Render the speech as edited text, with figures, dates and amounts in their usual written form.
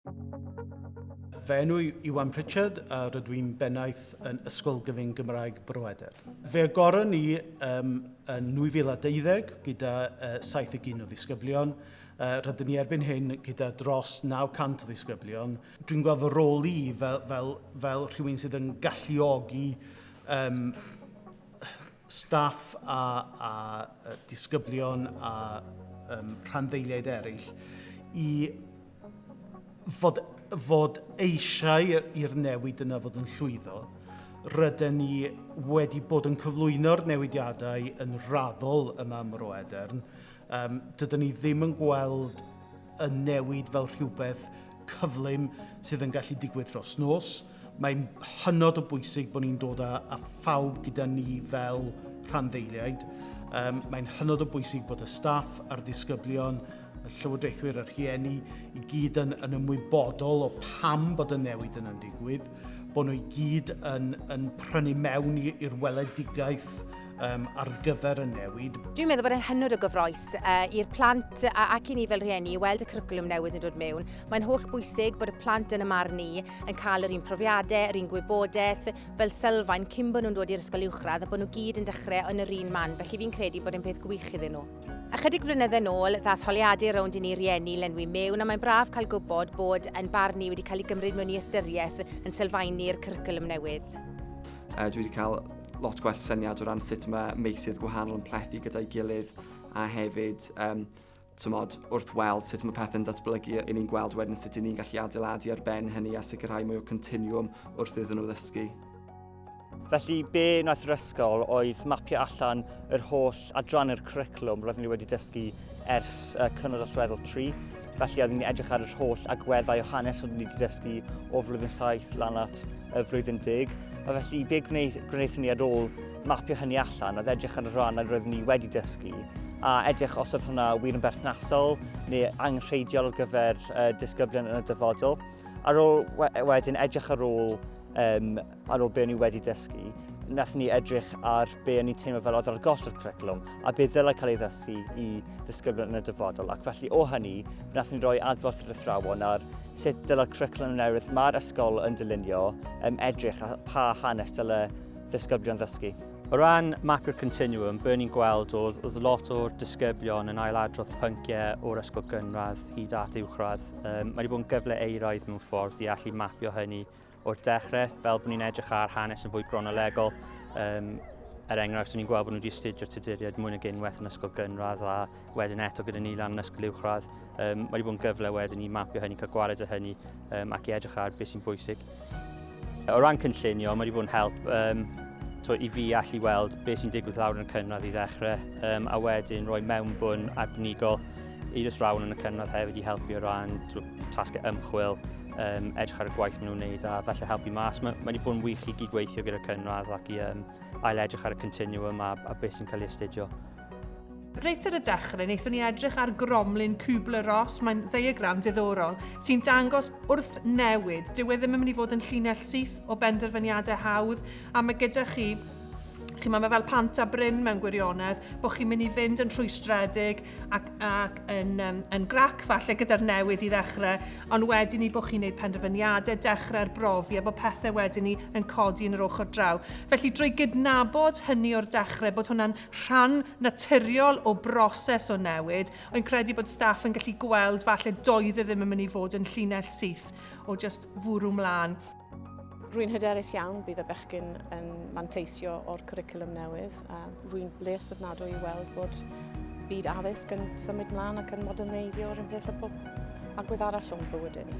Fy enw Iwan Pritchard a rydw i'n bennaeth yn Ysgol Gymraeg Bro Edern. Fe agoron ni yn 2012 gyda 71 o ddisgyblion. Rydyn ni erbyn hyn gyda dros 900 o ddisgyblion. Dwi'n gweld fy rôl i fel rhywun sydd yn galluogi staff a disgyblion a rhanddeiliaid eraill i fod eisiau i'r newid yna fod yn llwyddo. Rydyn ni wedi bod yn cyflwyno'r newidiadau yn raddol yma ym Bro Edern. Dydyn ni ddim yn gweld y newid fel rhywbeth cyflym sydd yn gallu digwydd dros nos. Mae'n hynod o bwysig bod ni'n dod â phawb gyda ni fel rhanddeiliaid. Mae'n hynod o bwysig bod y staff a'r disgyblion, y llywodraethwyr a'r rhieni i gyd yn ymwybodol o pam bod y newid yna'n digwydd, bod nhw i gyd yn prynu mewn i'r weledigaeth ar gyfer y newid. Dwi'n meddwl bod e'n hynod o gyfroes i'r plant ac i ni fel rhieni i weld y cwricwlwm newydd yn dod mewn. Mae'n holl bwysig bod y plant yn y marn ni yn cael yr un profiadau, yr un gwybodaeth, fel sylfaen cyn bod nhw'n dod i'r ysgol uwchradd a bod nhw gyd yn dechrau yn yr un man, felly fi'n credu bod e'n peth gwych iddyn nhw. Ychydig flynyddoedd nôl, ddaeth holiadau rownd i ni rieni lenwi mewn a mae'n braf cael gwybod bod yn barn ni wedi cael ei gymryd mewn i ystyriaeth yn sylfaenu'r cwricwlwm newydd. Dwi wedi cael lot gwell syniad o ran sut mae meysydd gwahanol yn plethu gyda'i gilydd a hefyd wrth weld sut mae pethau'n datblygu i ni'n gweld wedyn sut ni'n gallu adeiladu ar ben hynny a sicrhau mwy o continuum wrth iddyn nhw ddysgu. Felly, be wnaeth yr ysgol oedd mapio allan yr holl adrannu'r cwricwlwm roeddwn ni wedi dysgu ers cynnwys allweddol 3. Felly, oeddwn ni'n edrych ar yr holl agweddau o hanes oeddwn ni wedi dysgu o flwyddyn 7 lan at y flwyddyn 10. A felly, be gwnaethon ni ar ôl mapio hynny allan oedd edrych ar y rhan a roeddwn ni wedi dysgu a edrych os oedd hwnna wir yn berthnasol neu angenrheidiol ar gyfer disgyblion yn y dyfodol. Ar ôl wedyn edrych ar ôl be ni wedi dysgu, wnaethon ni edrych ar be ni'n teimlo fel oedd ar goll o'r cwricwlwm a be ddylai cael ei ddysgu i ddisgyblion yn y dyfodol. Ac felly o hynny, wnaethon ni roi adborth i'r athrawon ar sut dylai'r cwricwlwm newydd mae'r ysgol yn dylunio edrych a pa hanes dylai ddisgyblion ddysgu. O ran mapio'r continuum, be ni'n gweld oedd lot o'r disgyblion yn ailadrodd pynciau o'r ysgol gynradd hyd at uwchradd. Mae wedi bod yn gyfle eiraidd mewn ffordd i allu mapio hynny o'r dechrau, fel bod ni'n edrych ar hanes yn fwy gronolegol. Enghraifft, ni'n gweld bod nhw wedi astudio tuduriaid mwy nag unwaith yn ysgol gynradd a wedyn eto gyda ni lan yn ysgol uwchradd. Mae wedi bod yn gyfle wedyn i mapio hynny, cael gwared o hynny ac i edrych ar beth sy'n bwysig. O ran cynllunio, mae wedi bod yn help i fi allu weld beth sy'n digwydd lawr yn y cynradd i ddechrau a wedyn rhoi mewnbwn arbenigol i'r athrawon yn y cynradd hefyd i helpu o ran tasgau ymchwil, edrych ar y gwaith maen nhw'n wneud a felly helpu mas. Mae wedi bod yn wych i gydweithio gyda'r cynradd ac i ail-edrych ar y continuum a beth sy'n cael ei astudio. Reit ar y dechrau, wnaethon ni edrych ar gromlin Kübler-Ross, mae'n ddiagram diddorol, sy'n dangos wrth newid. Dyw e ddim yn mynd i fod yn llinell syth o benderfyniadau hawdd, a mae gyda chi mae fel pant a bryn mewn gwirionedd, bod chi'n mynd i fynd yn rhwystredig ac yn grac falle gyda'r newid i ddechrau, ond wedyn ni bod chi'n gwneud penderfyniadau, dechrau'r brofi a bod pethau wedyn ni yn codi yn yr ochr draw. Felly drwy gydnabod hynny o'r dechrau, bod hwnna'n rhan naturiol o broses o newid, o'n credu bod staff yn gallu gweld falle doedd e ddim yn mynd i fod yn llinell syth o just fwrw mlaen. Rwy'n hyderus iawn bydd y bechgyn yn manteisio o'r cwricwlwm newydd. Rwy'n bles ofnadwy i weld bod byd addysg yn symud mlaen ac yn moderneiddio ar un peth o agwedd arall o'n bywydau ni.